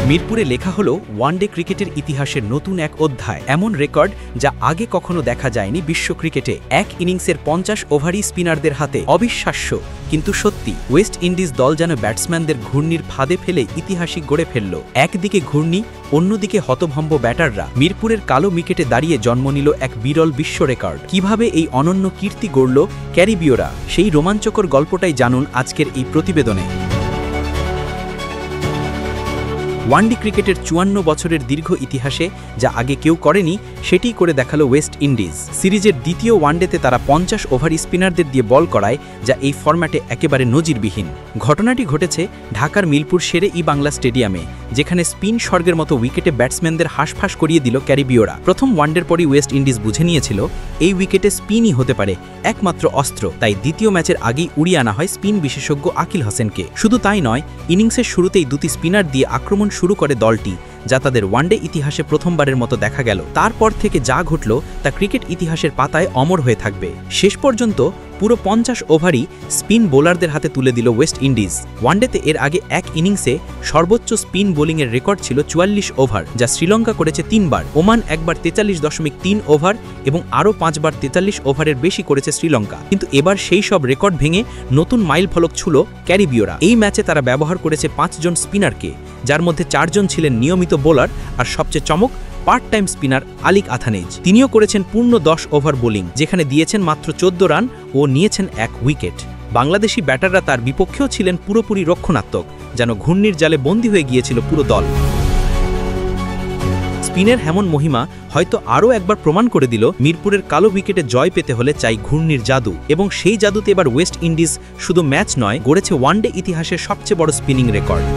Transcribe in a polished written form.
মিরপুরে লেখা হলো ওয়ানডে ক্রিকেটের ইতিহাসের নতুন এক অধ্যায়, এমন রেকর্ড যা আগে কখনো দেখা যায়নি বিশ্ব ক্রিকেটে। এক ইনিংসের 50 ওভারই স্পিনারদের হাতে। অবিশ্বাস্য কিন্তু সত্যি। ওয়েস্ট ইন্ডিজ দল যেন ব্যাটসম্যানদের ঘূর্ণির ফাঁদে ফেলে ইতিহাসই গড়ে ফেলল। একদিকে ঘূর্ণি, অন্যদিকে হতভম্ব ব্যাটাররা। মিরপুরের কালো উইকেটে দাঁড়িয়ে জন্ম নিল এক বিরল বিশ্ব রেকর্ড। কিভাবে এই অনন্য কীর্তি গড়ল ক্যারিবীয়রা, সেই রোমাঞ্চকর গল্পটাই জানুন আজকের এই প্রতিবেদনে। ওয়ানডে ক্রিকেটের 54 বছরের দীর্ঘ ইতিহাসে যা আগে কেউ করেনি সেটিই করে দেখালো ওয়েস্ট ইন্ডিজ। সিরিজের দ্বিতীয় ওয়ানডেতে তারা 50 ওভার স্পিনারদের দিয়ে বল করায়, যা এই ফরম্যাটে একেবারে নজিরবিহীন। ঘটনাটি ঘটেছে ঢাকার মিরপুর শেরে ই বাংলা স্টেডিয়ামে, যেখানে স্পিন স্বর্গের মতো উইকেটে ব্যাটসম্যানদের হাঁসফাঁস করিয়ে দিল ক্যারিবীয়রা। প্রথম ওয়ানডের পরই ওয়েস্ট ইন্ডিজ বুঝে নিয়েছিল এই উইকেটে স্পিনই হতে পারে একমাত্র অস্ত্র। তাই দ্বিতীয় ম্যাচের আগেই উড়িয়ে আনা হয় স্পিন বিশেষজ্ঞ আকিল হোসেনকে। শুধু তাই নয়, ইনিংসের শুরুতেই দুটি স্পিনার দিয়ে আক্রমণ শুরু করে দলটি, যা তাদের ওয়ানডে ইতিহাসে প্রথমবারের মতো দেখা গেল। তারপর থেকে যা ঘটল তা ক্রিকেট ইতিহাসের পাতায় অমর হয়ে থাকবে। শেষ পর্যন্ত পুরো 50 ওভারই স্পিন বোলারদের হাতে তুলে দিল ওয়েস্ট ইন্ডিজ। ওয়ানডেতে এর আগে এক ইনিংসে সর্বোচ্চ স্পিন বোলিংয়ের রেকর্ড ছিল 44 ওভার, যা শ্রীলঙ্কা করেছে 3 বার, ওমান একবার 43.3 ওভার এবং আরও 5 বার 43 ওভারের বেশি করেছে শ্রীলঙ্কা। কিন্তু এবার সেই সব রেকর্ড ভেঙে নতুন মাইল ফলক ছুঁল ক্যারিবীয়রা। এই ম্যাচে তারা ব্যবহার করেছে 5 জন স্পিনারকে, যার মধ্যে 4 জন ছিলেন নিয়মিত বোলার, আর সবচেয়ে চমক পার্ট টাইম স্পিনার আলিক আথানেজ। তিনিও করেছেন পূর্ণ 10 ওভার বোলিং, যেখানে দিয়েছেন মাত্র 14 রান ও নিয়েছেন 1 উইকেট। বাংলাদেশি ব্যাটাররা তার বিপক্ষেও ছিলেন পুরোপুরি রক্ষণাত্মক, যেন ঘূর্ণির জালে বন্দী হয়ে গিয়েছিল পুরো দল। স্পিনের এমন মহিমা হয়তো আরও একবার প্রমাণ করে দিল মিরপুরের কালো উইকেটে জয় পেতে হলে চাই ঘূর্ণির জাদু। এবং সেই জাদুতে এবার ওয়েস্ট ইন্ডিজ শুধু ম্যাচ নয়, গড়েছে ওয়ানডে ইতিহাসের সবচেয়ে বড় স্পিনিং রেকর্ড।